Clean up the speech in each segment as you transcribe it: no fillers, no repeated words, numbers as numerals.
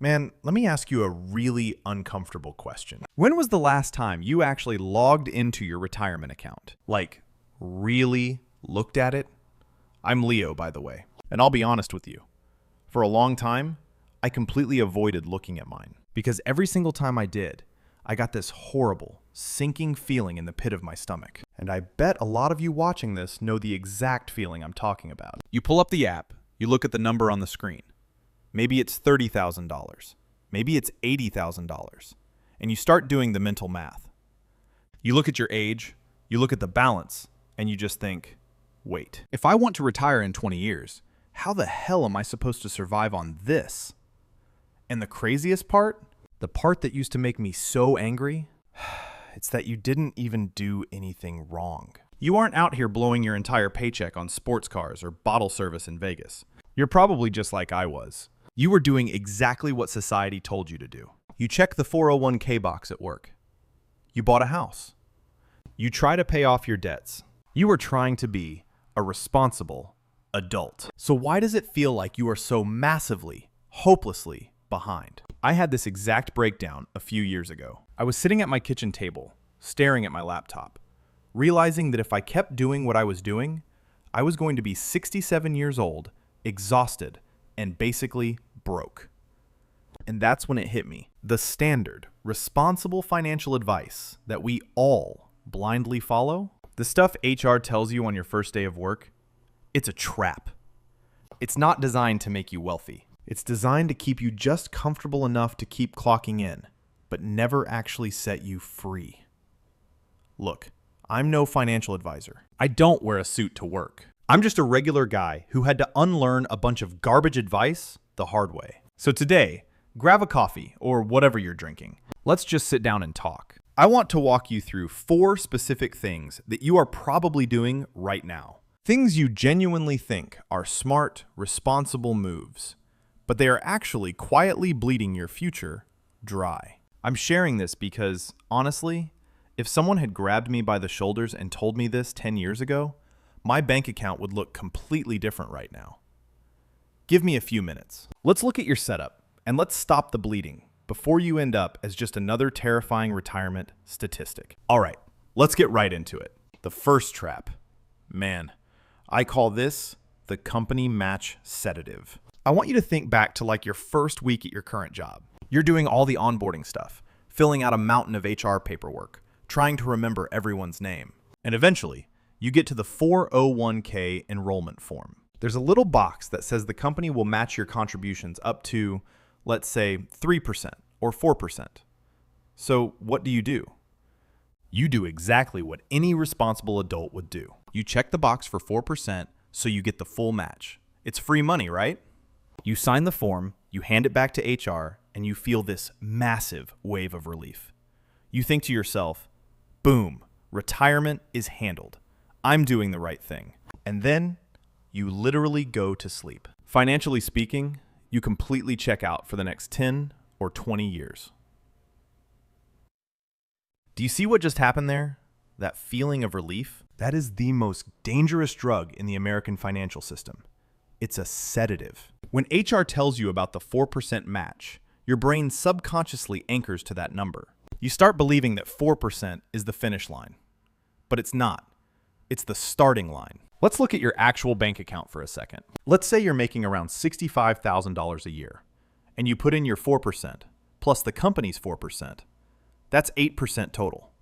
Man, let me ask you a really uncomfortable question. When was the last time you actually logged into your retirement account? Like, really looked at it? I'm Leo, by the way, and I'll be honest with you. For a long time, I completely avoided looking at mine. Because every single time I did, I got this horrible, sinking feeling in the pit of my stomach. And I bet a lot of you watching this know the exact feeling I'm talking about. You pull up the app, you look at the number on the screen. Maybe it's $30,000. Maybe it's $80,000. And you start doing the mental math. You look at your age, you look at the balance, and you just think, wait, if I want to retire in 20 years, how the hell am I supposed to survive on this? And the craziest part, the part that used to make me so angry, it's that you didn't even do anything wrong. You aren't out here blowing your entire paycheck on sports cars or bottle service in Vegas. You're probably just like I was. You were doing exactly what society told you to do. You checked the 401k box at work. You bought a house. You try to pay off your debts. You were trying to be a responsible adult. So why does it feel like you are so massively, hopelessly behind? I had this exact breakdown a few years ago. I was sitting at my kitchen table, staring at my laptop, realizing that if I kept doing what I was doing, I was going to be 67 years old, exhausted, and basically broke. And that's when it hit me. The standard, responsible financial advice that we all blindly follow, the stuff HR tells you on your first day of work, it's a trap. It's not designed to make you wealthy. It's designed to keep you just comfortable enough to keep clocking in, but never actually set you free. Look, I'm no financial advisor. I don't wear a suit to work. I'm just a regular guy who had to unlearn a bunch of garbage advice the hard way. So today, grab a coffee or whatever you're drinking. Let's just sit down and talk. I want to walk you through 4 specific things that you are probably doing right now. Things you genuinely think are smart, responsible moves, but they are actually quietly bleeding your future dry. I'm sharing this because, honestly, if someone had grabbed me by the shoulders and told me this 10 years ago, my bank account would look completely different right now. Give me a few minutes. Let's look at your setup, and let's stop the bleeding before you end up as just another terrifying retirement statistic. All right, let's get right into it. The first trap. Man, I call this the company match sedative. I want you to think back to like your first week at your current job. You're doing all the onboarding stuff, filling out a mountain of HR paperwork, trying to remember everyone's name. And eventually, you get to the 401k enrollment form. There's a little box that says the company will match your contributions up to, let's say, 3% or 4%. So what do? You do exactly what any responsible adult would do. You check the box for 4% so you get the full match. It's free money, right? You sign the form, you hand it back to HR, and you feel this massive wave of relief. You think to yourself, boom, retirement is handled. I'm doing the right thing. And then you literally go to sleep. Financially speaking, you completely check out for the next 10 or 20 years. Do you see what just happened there? That feeling of relief? That is the most dangerous drug in the American financial system. It's a sedative. When HR tells you about the 4% match, your brain subconsciously anchors to that number. You start believing that 4% is the finish line. But it's not. It's the starting line. Let's look at your actual bank account for a second. Let's say you're making around $65,000 a year, and you put in your 4%, plus the company's 4%. That's 8% total.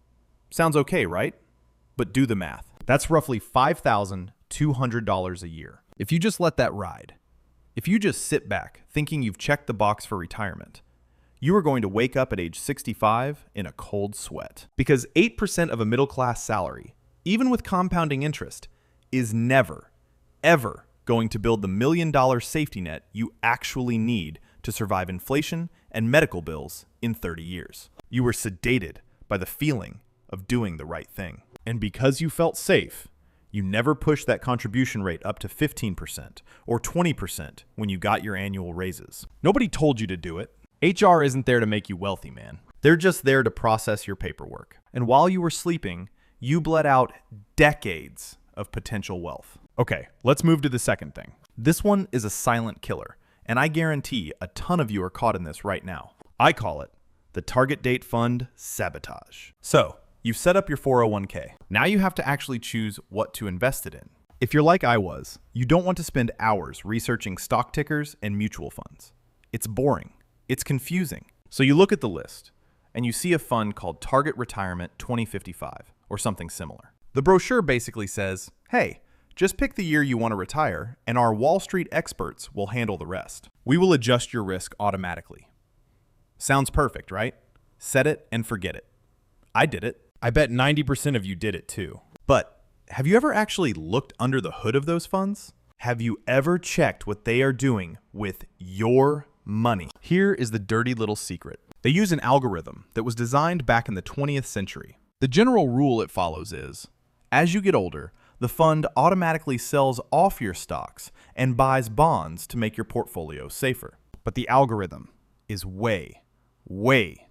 Sounds okay, right? But do the math. That's roughly $5,200 a year. If you just let that ride, if you just sit back thinking you've checked the box for retirement, you are going to wake up at age 65 in a cold sweat. Because 8% of a middle-class salary, even with compounding interest, is never, ever going to build the $1 million safety net you actually need to survive inflation and medical bills in 30 years. You were sedated by the feeling of doing the right thing. And because you felt safe, you never pushed that contribution rate up to 15% or 20% when you got your annual raises. Nobody told you to do it. HR isn't there to make you wealthy, man. They're just there to process your paperwork. And while you were sleeping, you bled out decades of potential wealth. Okay, let's move to the second thing. This one is a silent killer, And I guarantee a ton of you are caught in this right now. I call it the target date fund sabotage. So, you've set up your 401k. Now you have to actually choose what to invest it in. If you're like I was, you don't want to spend hours researching stock tickers and mutual funds. It's boring. It's confusing. So you look at the list, and you see a fund called Target Retirement 2055, or something similar. The brochure basically says, hey, just pick the year you want to retire, and our Wall Street experts will handle the rest. We will adjust your risk automatically. Sounds perfect, right? Set it and forget it. I did it. I bet 90% of you did it too. But have you ever actually looked under the hood of those funds? Have you ever checked what they are doing with your money? Here is the dirty little secret. They use an algorithm that was designed back in the 20th century. The general rule it follows is, as you get older, the fund automatically sells off your stocks and buys bonds to make your portfolio safer. But the algorithm is way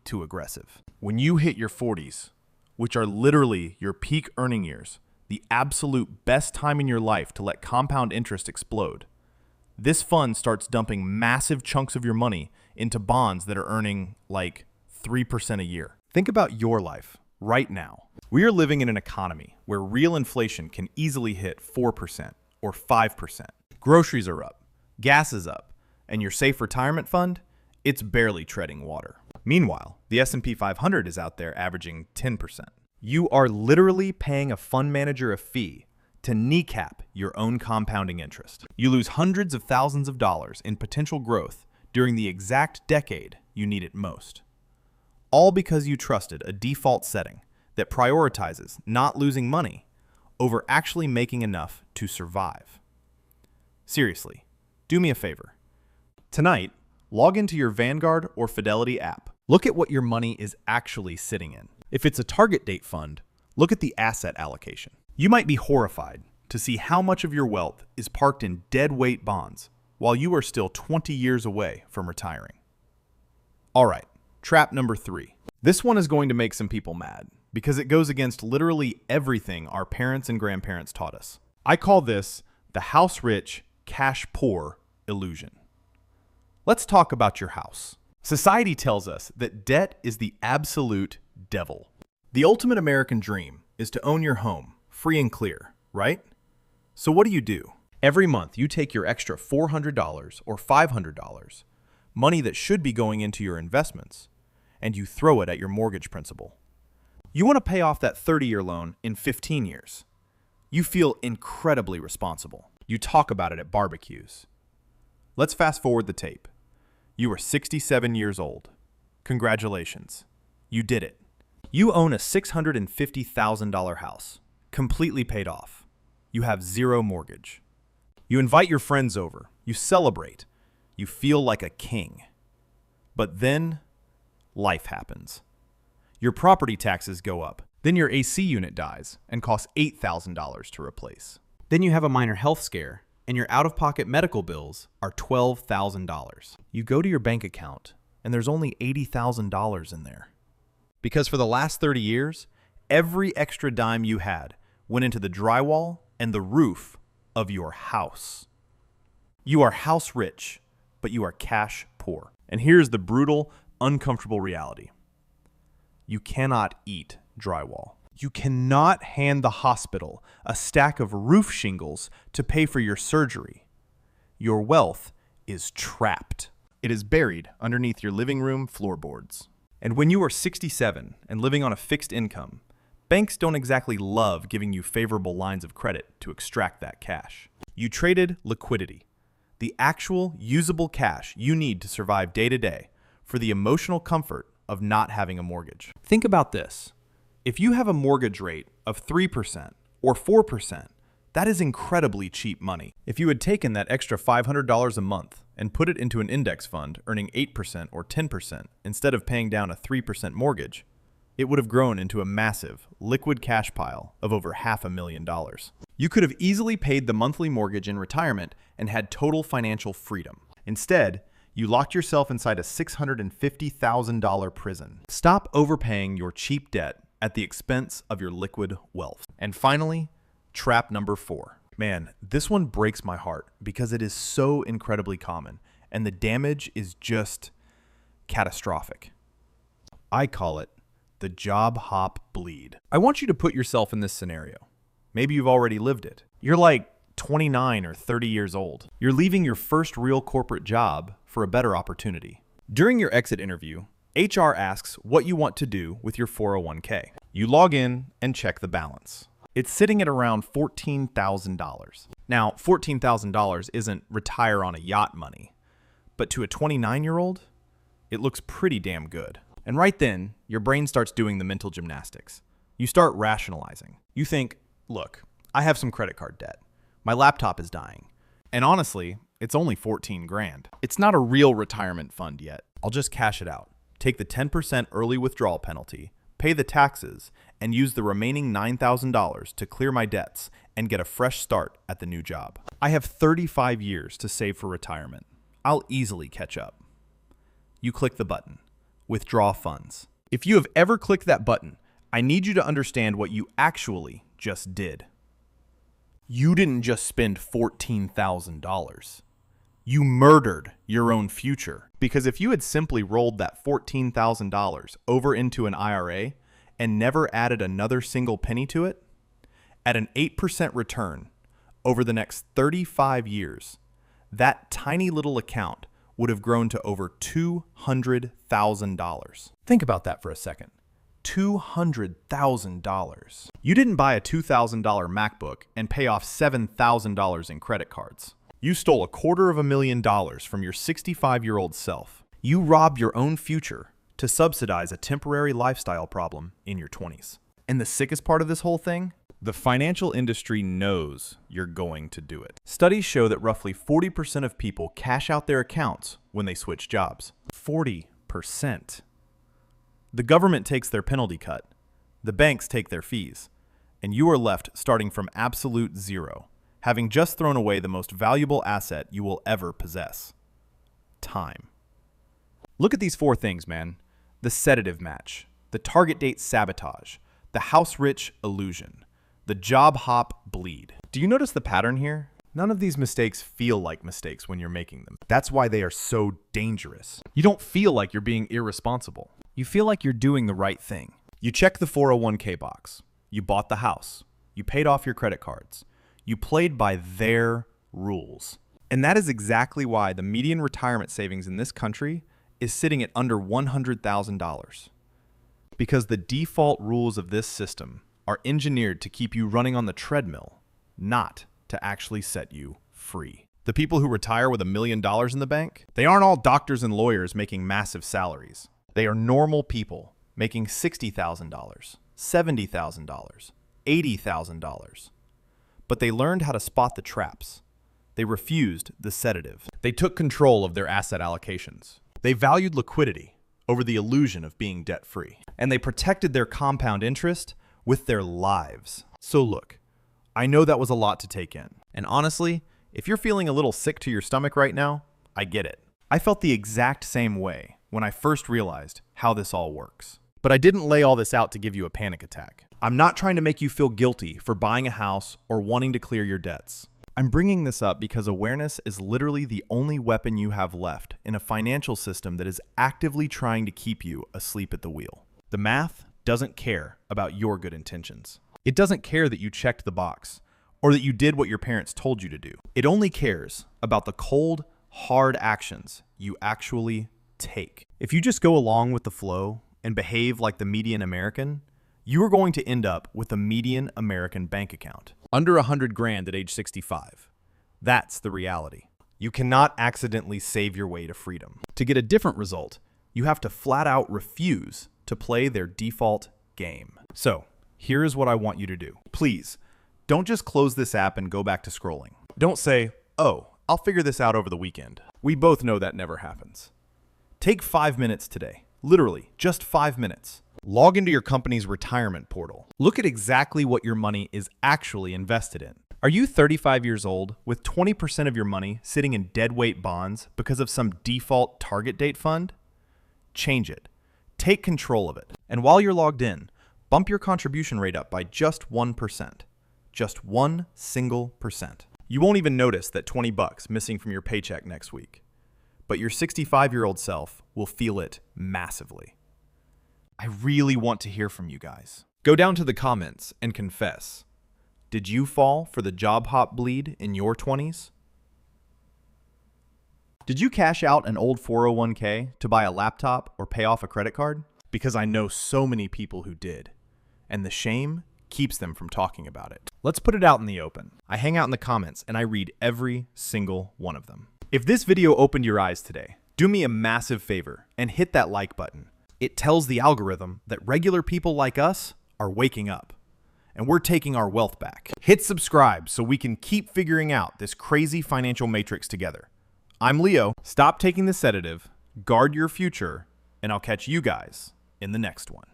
too aggressive. When you hit your 40s, which are literally your peak earning years, the absolute best time in your life to let compound interest explode, this fund starts dumping massive chunks of your money into bonds that are earning like 3% a year. Think about your life right now. We are living in an economy where real inflation can easily hit 4% or 5%. Groceries are up, gas is up, and your safe retirement fund, it's barely treading water. Meanwhile, the S&P 500 is out there averaging 10%. You are literally paying a fund manager a fee to kneecap your own compounding interest. You lose hundreds of thousands of dollars in potential growth during the exact decade you need it most. All because you trusted a default setting that prioritizes not losing money over actually making enough to survive. Seriously, do me a favor. Tonight, log into your Vanguard or Fidelity app. Look at what your money is actually sitting in. If it's a target date fund, look at the asset allocation. You might be horrified to see how much of your wealth is parked in dead weight bonds while you are still 20 years away from retiring. All right, trap number 3. This one is going to make some people mad because it goes against literally everything our parents and grandparents taught us. I call this the house rich, cash poor illusion. Let's talk about your house. Society tells us that debt is the absolute devil. The ultimate American dream is to own your home, free and clear, right? So what do? Every month you take your extra $400 or $500, money that should be going into your investments, and you throw it at your mortgage principal. You want to pay off that 30-year loan in 15 years. You feel incredibly responsible. You talk about it at barbecues. Let's fast forward the tape. You are 67 years old. Congratulations. You did it. You own a $650,000 house, completely paid off. You have zero mortgage. You invite your friends over. You celebrate. You feel like a king. But then, life happens. Your property taxes go up. Then your AC unit dies and costs $8,000 to replace. Then you have a minor health scare, and your out-of-pocket medical bills are $12,000. You go to your bank account, and there's only $80,000 in there. Because for the last 30 years, every extra dime you had went into the drywall and the roof of your house. You are house rich, but you are cash poor. And here's the brutal, uncomfortable reality. You cannot eat drywall. You cannot hand the hospital a stack of roof shingles to pay for your surgery. Your wealth is trapped. It is buried underneath your living room floorboards. And when you are 67 and living on a fixed income, banks don't exactly love giving you favorable lines of credit to extract that cash. You traded liquidity, the actual usable cash you need to survive day to day, for the emotional comfort of not having a mortgage. Think about this. If you have a mortgage rate of 3% or 4%, that is incredibly cheap money. If you had taken that extra $500 a month and put it into an index fund earning 8% or 10% instead of paying down a 3% mortgage, it would have grown into a massive liquid cash pile of over $500,000. You could have easily paid the monthly mortgage in retirement and had total financial freedom. Instead, you locked yourself inside a $650,000 prison. Stop overpaying your cheap debt at the expense of your liquid wealth. And finally, trap number 4. Man, this one breaks my heart because it is so incredibly common, and the damage is just catastrophic. I call it the job hop bleed. I want you to put yourself in this scenario. Maybe you've already lived it. You're like 29 or 30 years old. You're leaving your first real corporate job for a better opportunity. During your exit interview, HR asks what you want to do with your 401k. You log in and check the balance. It's sitting at around $14,000. Now, $14,000 isn't retire on a yacht money, but to a 29-year-old, it looks pretty damn good. And right then, your brain starts doing the mental gymnastics. You start rationalizing. You think, look, I have some credit card debt. My laptop is dying. And honestly, it's only 14 grand. It's not a real retirement fund yet. I'll just cash it out. Take the 10% early withdrawal penalty, pay the taxes, and use the remaining $9,000 to clear my debts and get a fresh start at the new job. I have 35 years to save for retirement. I'll easily catch up. You click the button, withdraw funds. If you have ever clicked that button, I need you to understand what you actually just did. You didn't just spend $14,000. You murdered your own future. Because if you had simply rolled that $14,000 over into an IRA and never added another single penny to it, at an 8% return over the next 35 years, that tiny little account would have grown to over $200,000. Think about that for a second. $200,000. You didn't buy a $2,000 MacBook and pay off $7,000 in credit cards. You stole $250,000 from your 65-year-old self. You robbed your own future to subsidize a temporary lifestyle problem in your 20s. And the sickest part of this whole thing? The financial industry knows you're going to do it. Studies show that roughly 40% of people cash out their accounts when they switch jobs. 40%. The government takes their penalty cut, the banks take their fees, and you are left starting from absolute zero, having just thrown away the most valuable asset you will ever possess: time. Look at these 4 things, man. The sedative match, the target date sabotage, the house rich illusion, the job hop bleed. Do you notice the pattern here? None of these mistakes feel like mistakes when you're making them. That's why they are so dangerous. You don't feel like you're being irresponsible. You feel like you're doing the right thing. You check the 401k box. You bought the house. You paid off your credit cards. You played by their rules. And that is exactly why the median retirement savings in this country is sitting at under $100,000. Because the default rules of this system are engineered to keep you running on the treadmill, not to actually set you free. The people who retire with $1 million in the bank, they aren't all doctors and lawyers making massive salaries. They are normal people making $60,000, $70,000, $80,000. But they learned how to spot the traps. They refused the sedative. They took control of their asset allocations. They valued liquidity over the illusion of being debt-free. And they protected their compound interest with their lives. So look, I know that was a lot to take in. And honestly, if you're feeling a little sick to your stomach right now, I get it. I felt the exact same way when I first realized how this all works. But I didn't lay all this out to give you a panic attack. I'm not trying to make you feel guilty for buying a house or wanting to clear your debts. I'm bringing this up because awareness is literally the only weapon you have left in a financial system that is actively trying to keep you asleep at the wheel. The math doesn't care about your good intentions. It doesn't care that you checked the box or that you did what your parents told you to do. It only cares about the cold, hard actions you actually take. If you just go along with the flow and behave like the median American, you are going to end up with a median American bank account. Under 100 grand at age 65. That's the reality. You cannot accidentally save your way to freedom. To get a different result, you have to flat out refuse to play their default game. So, here is what I want you to do. Please, don't just close this app and go back to scrolling. Don't say, oh, I'll figure this out over the weekend. We both know that never happens. Take 5 minutes today. Literally, just 5 minutes. Log into your company's retirement portal. Look at exactly what your money is actually invested in. Are you 35 years old with 20% of your money sitting in deadweight bonds because of some default target date fund? Change it. Take control of it. And while you're logged in, bump your contribution rate up by just 1%. Just 1 single %. You won't even notice that $20 missing from your paycheck next week. but your 65-year-old self will feel it massively. I really want to hear from you guys. Go down to the comments and confess. Did you fall for the job hop bleed in your 20s? Did you cash out an old 401k to buy a laptop or pay off a credit card? Because I know so many people who did, and the shame keeps them from talking about it. Let's put it out in the open. I hang out in the comments and I read every single one of them. If this video opened your eyes today, do me a massive favor and hit that like button. It tells the algorithm that regular people like us are waking up, and we're taking our wealth back. Hit subscribe so we can keep figuring out this crazy financial matrix together. I'm Leo. Stop taking the sedative, guard your future, and I'll catch you guys in the next one.